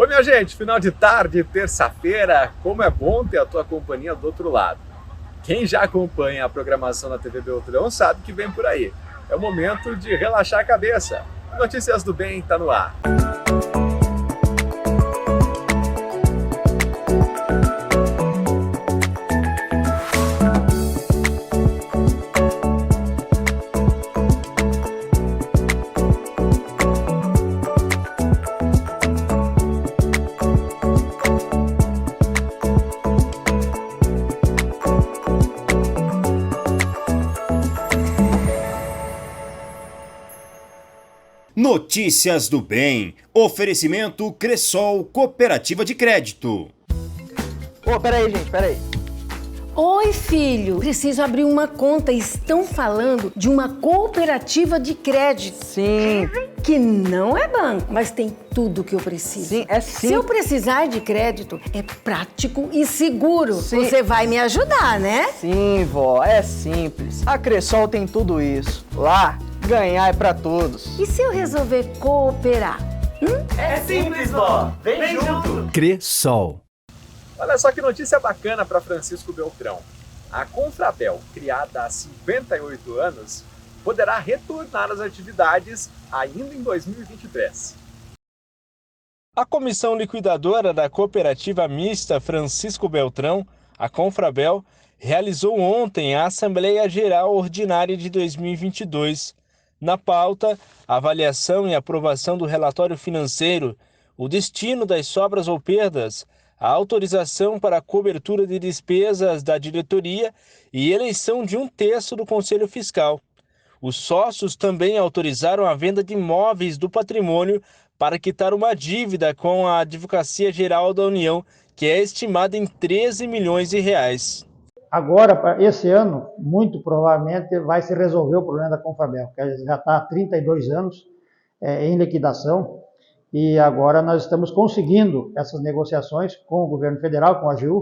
Oi, minha gente, final de tarde, terça-feira, como é bom ter a tua companhia do outro lado. Quem já acompanha a programação da TV Beltrão sabe que vem por aí. É o momento de relaxar a cabeça. Notícias do Bem tá no ar. Notícias do Bem. Oferecimento Cressol Cooperativa de Crédito. Peraí, gente, peraí. Oi, filho. Preciso abrir uma conta. Estão falando de uma cooperativa de crédito. Sim. Que não é banco, mas tem tudo que eu preciso. Sim, é sim. Se eu precisar de crédito, é prático e seguro. Sim. Você vai me ajudar, né? Sim, vó, é simples. A Cressol tem tudo isso. Lá, ganhar é pra todos. E se eu resolver cooperar? É simples, vó. Vem junto. Cressol. Olha só que notícia bacana para Francisco Beltrão. A Confrabel, criada há 58 anos, poderá retornar às atividades ainda em 2023. A comissão liquidadora da cooperativa mista Francisco Beltrão, a Confrabel, realizou ontem a Assembleia Geral Ordinária de 2022. Na pauta, a avaliação e aprovação do relatório financeiro, o destino das sobras ou perdas, a autorização para a cobertura de despesas da diretoria e eleição de 1/3 do Conselho Fiscal. Os sócios também autorizaram a venda de imóveis do patrimônio para quitar uma dívida com a Advocacia Geral da União, que é estimada em 13 milhões de reais. Agora, para esse ano, muito provavelmente vai se resolver o problema da Confrabel, que já está há 32 anos em liquidação, e agora nós estamos conseguindo essas negociações com o governo federal, com a AGU,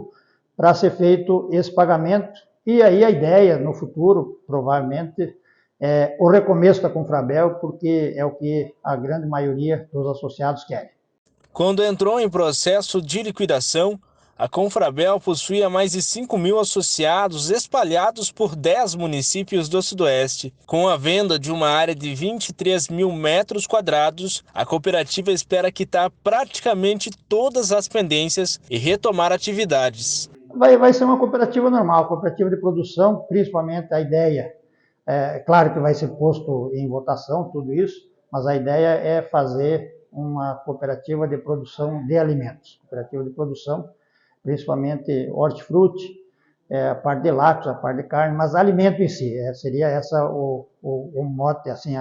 para ser feito esse pagamento. E aí a ideia, no futuro, provavelmente, é o recomeço da Confrabel, porque é o que a grande maioria dos associados querem. Quando entrou em processo de liquidação, a Confrabel possuía mais de 5 mil associados espalhados por 10 municípios do Sudoeste. Com a venda de uma área de 23 mil metros quadrados, a cooperativa espera quitar praticamente todas as pendências e retomar atividades. Vai ser uma cooperativa normal, cooperativa de produção, principalmente a ideia. Claro que vai ser posto em votação tudo isso, mas a ideia é fazer uma cooperativa de produção de alimentos, cooperativa de produção, principalmente hortifruti, a parte de lácteos, a parte de carne, mas alimento em si. Seria essa o mote, assim,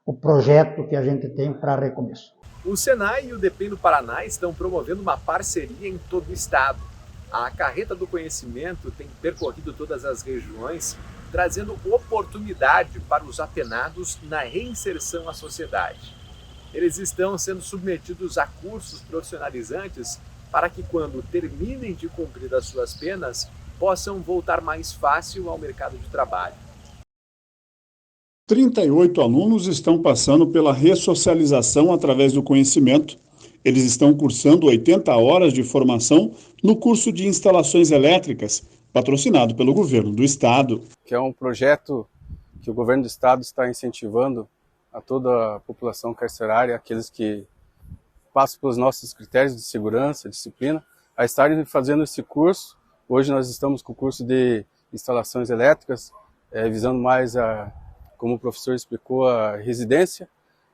o projeto que a gente tem para recomeço. O Senai e o DEPEN do Paraná estão promovendo uma parceria em todo o estado. A Carreta do Conhecimento tem percorrido todas as regiões, trazendo oportunidade para os apenados na reinserção à sociedade. Eles estão sendo submetidos a cursos profissionalizantes para que, quando terminem de cumprir as suas penas, possam voltar mais fácil ao mercado de trabalho. 38 alunos estão passando pela ressocialização através do conhecimento. Eles estão cursando 80 horas de formação no curso de instalações elétricas, patrocinado pelo governo do estado. Que é um projeto que o governo do estado está incentivando a toda a população carcerária, aqueles que passam pelos nossos critérios de segurança, disciplina, a estarem fazendo esse curso. Hoje nós estamos com o curso de instalações elétricas, visando mais, como o professor explicou, a residência.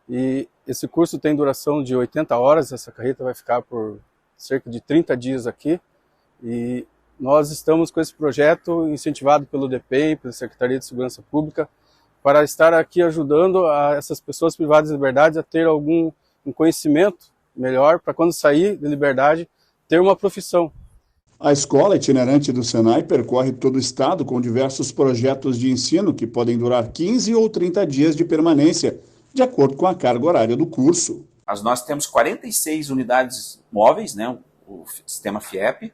E esse curso tem duração de 80 horas, essa carreta vai ficar por cerca de 30 dias aqui. E nós estamos com esse projeto incentivado pelo DEPEN, pela Secretaria de Segurança Pública, para estar aqui ajudando essas pessoas privadas de liberdade a ter um conhecimento melhor para, quando sair de liberdade, ter uma profissão. A escola itinerante do Senai percorre todo o estado com diversos projetos de ensino que podem durar 15 ou 30 dias de permanência, de acordo com a carga horária do curso. Nós temos 46 unidades móveis, né, o sistema FIEP,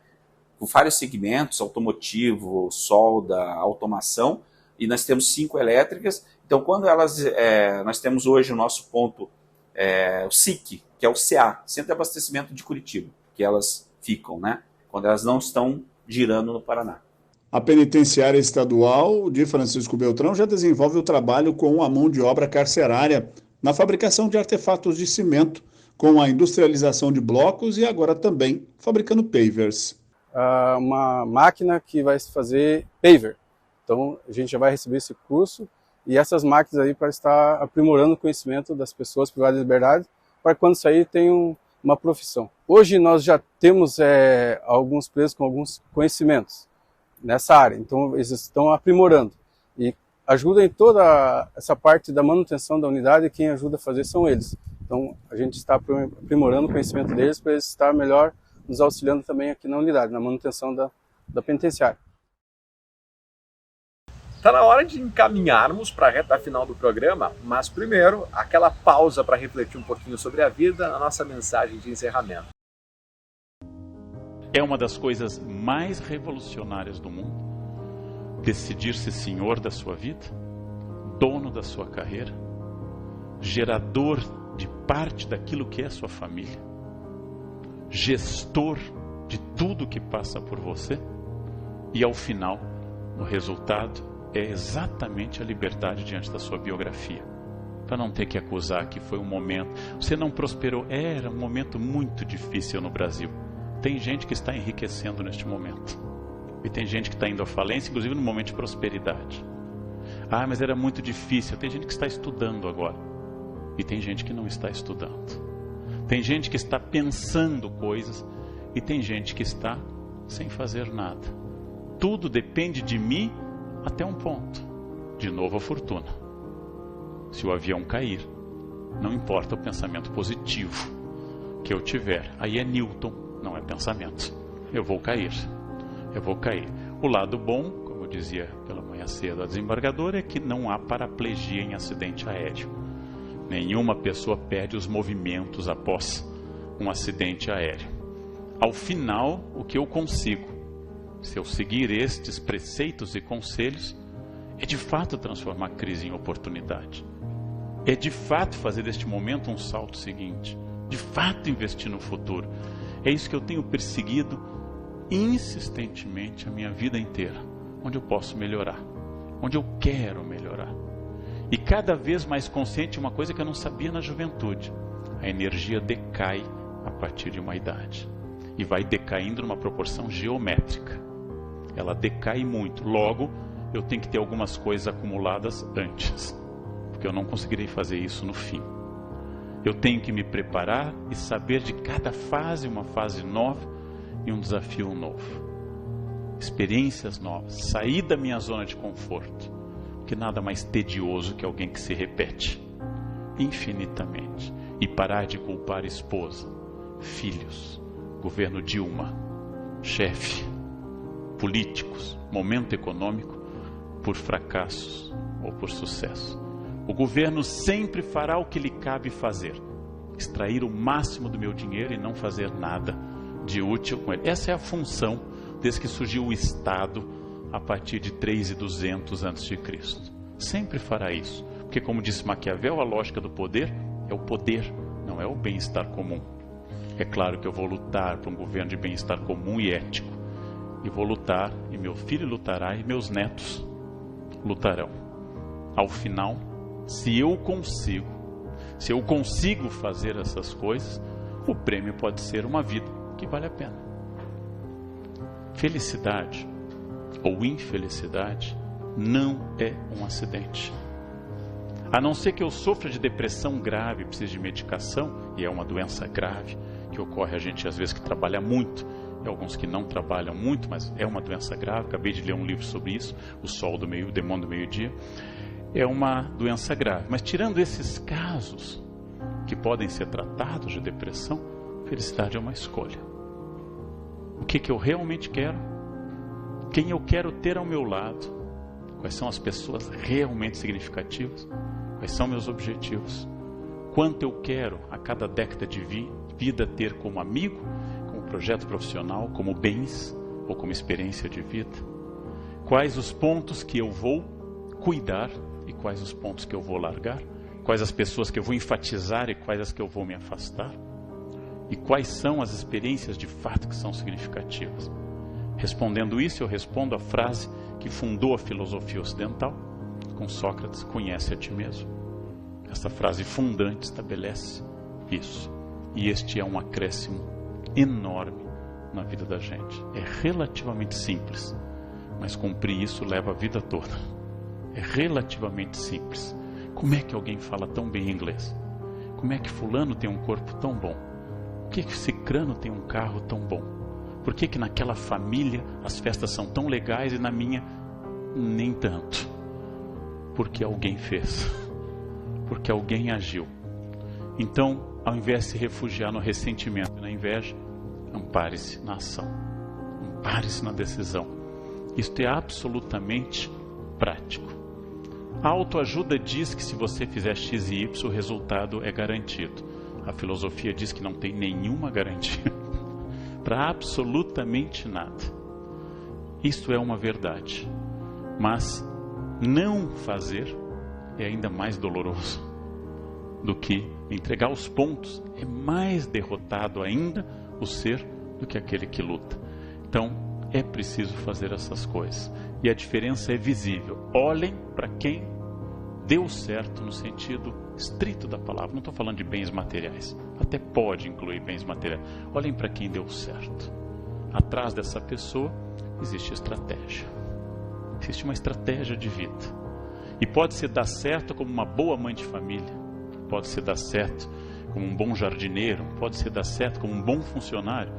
com vários segmentos, automotivo, solda, automação, e nós temos 5 elétricas. Então, quando nós temos hoje o nosso ponto o SIC, que é o CA, Centro de Abastecimento de Curitiba, que elas ficam, né? Quando elas não estão girando no Paraná. A Penitenciária Estadual de Francisco Beltrão já desenvolve o trabalho com a mão de obra carcerária na fabricação de artefatos de cimento, com a industrialização de blocos e agora também fabricando pavers. Uma máquina que vai fazer paver. Então a gente já vai receber esse curso e essas máquinas aí para estar aprimorando o conhecimento das pessoas privadas de liberdade, para quando sair tenham uma profissão. Hoje nós já temos alguns presos com alguns conhecimentos nessa área, então eles estão aprimorando e ajudam em toda essa parte da manutenção da unidade, e quem ajuda a fazer são eles. Então a gente está aprimorando o conhecimento deles para eles estar melhor nos auxiliando também aqui na unidade, na manutenção da penitenciária. Está na hora de encaminharmos para a reta final do programa, mas primeiro, aquela pausa para refletir um pouquinho sobre a vida, a nossa mensagem de encerramento. É uma das coisas mais revolucionárias do mundo, decidir ser senhor da sua vida, dono da sua carreira, gerador de parte daquilo que é sua família, gestor de tudo que passa por você, e ao final, o resultado é exatamente a liberdade diante da sua biografia. Para não ter que acusar que foi um momento, você não prosperou, era um momento muito difícil no Brasil. Tem gente que está enriquecendo neste momento. E tem gente que está indo à falência, inclusive no momento de prosperidade. Ah, mas era muito difícil. Tem gente que está estudando agora. E tem gente que não está estudando. Tem gente que está pensando coisas. E tem gente que está sem fazer nada. Tudo depende de mim até um ponto. De novo a fortuna. Se o avião cair, não importa o pensamento positivo que eu tiver. Aí é Newton. Não é pensamento. Eu vou cair. Eu vou cair. O lado bom, como eu dizia pela manhã cedo a desembargadora, é que não há paraplegia em acidente aéreo. Nenhuma pessoa perde os movimentos após um acidente aéreo. Ao final, o que eu consigo, se eu seguir estes preceitos e conselhos, é de fato transformar a crise em oportunidade. É de fato fazer deste momento um salto seguinte. De fato investir no futuro. É isso que eu tenho perseguido insistentemente a minha vida inteira, onde eu posso melhorar, onde eu quero melhorar. E cada vez mais consciente de uma coisa que eu não sabia na juventude: a energia decai a partir de uma idade. E vai decaindo numa proporção geométrica. Ela decai muito. Logo, eu tenho que ter algumas coisas acumuladas antes, porque eu não conseguirei fazer isso no fim. Eu tenho que me preparar e saber de cada fase uma fase nova e um desafio novo. Experiências novas, sair da minha zona de conforto, que nada mais tedioso que alguém que se repete infinitamente, e parar de culpar esposa, filhos, governo Dilma, chefe, políticos, momento econômico, por fracassos ou por sucesso. O governo sempre fará o que lhe cabe fazer, extrair o máximo do meu dinheiro e não fazer nada de útil com ele. Essa é a função desde que surgiu o Estado a partir de 3.200 a.C. Sempre fará isso, porque como disse Maquiavel, a lógica do poder é o poder, não é o bem-estar comum. É claro que eu vou lutar por um governo de bem-estar comum e ético, e vou lutar, e meu filho lutará, e meus netos lutarão. Ao final, se eu consigo fazer essas coisas, o prêmio pode ser uma vida que vale a pena. Felicidade ou infelicidade não é um acidente. A não ser que eu sofra de depressão grave, precise de medicação, e é uma doença grave que ocorre a gente às vezes que trabalha muito, e alguns que não trabalham muito, mas é uma doença grave. Acabei de ler um livro sobre isso, O Demônio do Meio-Dia. É uma doença grave. Mas tirando esses casos que podem ser tratados de depressão, felicidade é uma escolha. O que eu realmente quero? Quem eu quero ter ao meu lado? Quais são as pessoas realmente significativas? Quais são meus objetivos? Quanto eu quero a cada década de vida ter como amigo, como projeto profissional, como bens ou como experiência de vida? Quais os pontos que eu vou cuidar e quais os pontos que eu vou largar? Quais as pessoas que eu vou enfatizar e quais as que eu vou me afastar? E quais são as experiências de fato que são significativas? Respondendo isso, eu respondo a frase que fundou a filosofia ocidental, com Sócrates: conhece a ti mesmo. Esta frase fundante estabelece isso. E este é um acréscimo enorme na vida da gente. É relativamente simples, mas cumprir isso leva a vida toda. É relativamente simples. Como é que alguém fala tão bem inglês? Como é que fulano tem um corpo tão bom? Por que cicrano tem um carro tão bom? Por que naquela família as festas são tão legais e na minha nem tanto? Porque alguém fez. Porque alguém agiu. Então, ao invés de se refugiar no ressentimento e na inveja, ampare-se na ação. Ampare-se na decisão. Isto é absolutamente prático. A autoajuda diz que se você fizer X e Y, o resultado é garantido. A filosofia diz que não tem nenhuma garantia para absolutamente nada. Isto é uma verdade. Mas não fazer é ainda mais doloroso do que entregar os pontos. É mais derrotado ainda o ser do que aquele que luta. Então, é preciso fazer essas coisas. E a diferença é visível. Olhem para quem deu certo no sentido estrito da palavra. Não estou falando de bens materiais. Até pode incluir bens materiais. Olhem para quem deu certo. Atrás dessa pessoa existe estratégia. Existe uma estratégia de vida. E pode se dar certo como uma boa mãe de família. Pode se dar certo como um bom jardineiro. Pode se dar certo como um bom funcionário.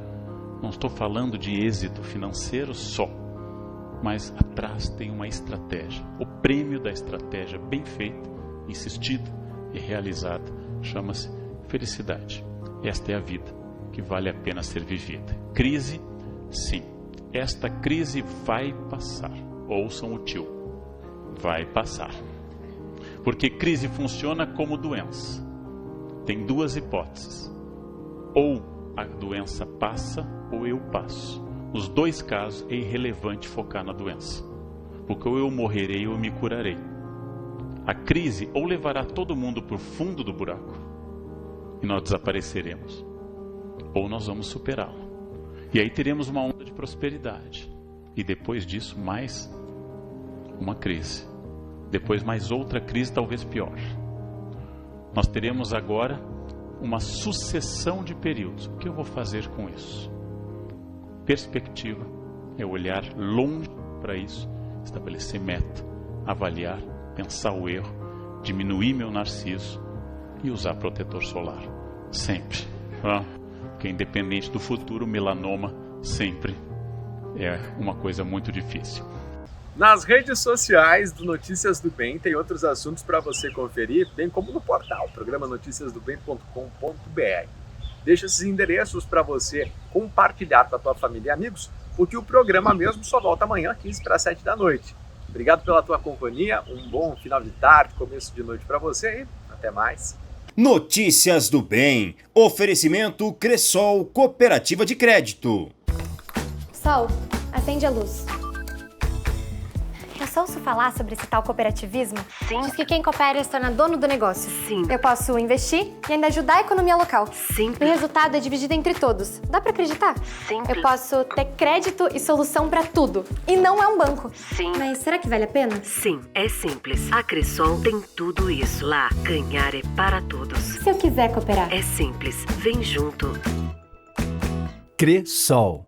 Não estou falando de êxito financeiro só. Mas atrás tem uma estratégia. O prêmio da estratégia bem feita, insistida e realizada chama-se felicidade. Esta é a vida que vale a pena ser vivida. Crise, sim. Esta crise vai passar. Ouçam o tio. Vai passar. Porque crise funciona como doença. Tem duas hipóteses. Ou a doença passa ou eu passo. Nos dois casos é irrelevante focar na doença, porque ou eu morrerei ou eu me curarei. A crise ou levará todo mundo para o fundo do buraco e nós desapareceremos, ou nós vamos superá-la. E aí teremos uma onda de prosperidade. E depois disso mais uma crise. Depois mais outra crise, talvez pior. Nós teremos agora uma sucessão de períodos. O que eu vou fazer com isso? Perspectiva é olhar longe para isso, estabelecer meta, avaliar, pensar o erro, diminuir meu narciso e usar protetor solar. Sempre. Porque independente do futuro, melanoma sempre é uma coisa muito difícil. Nas redes sociais do Notícias do Bem tem outros assuntos para você conferir, bem como no portal, programa noticiasdobem.com.br. Deixa esses endereços para você compartilhar com a tua família e amigos, porque o programa mesmo só volta amanhã, 15 para 7 da noite. Obrigado pela tua companhia, um bom final de tarde, começo de noite para você e até mais. Notícias do Bem. Oferecimento Cressol Cooperativa de Crédito. Sol, acende a luz. Eu só ouço falar sobre esse tal cooperativismo? Sim. Diz que quem coopera se torna dono do negócio. Sim. Eu posso investir e ainda ajudar a economia local. Sim. O resultado é dividido entre todos. Dá pra acreditar? Sim. Eu posso ter crédito e solução pra tudo. E não é um banco. Sim. Mas será que vale a pena? Sim, é simples. A Cressol tem tudo isso. Lá, ganhar é para todos. Se eu quiser cooperar? É simples. Vem junto. Cressol.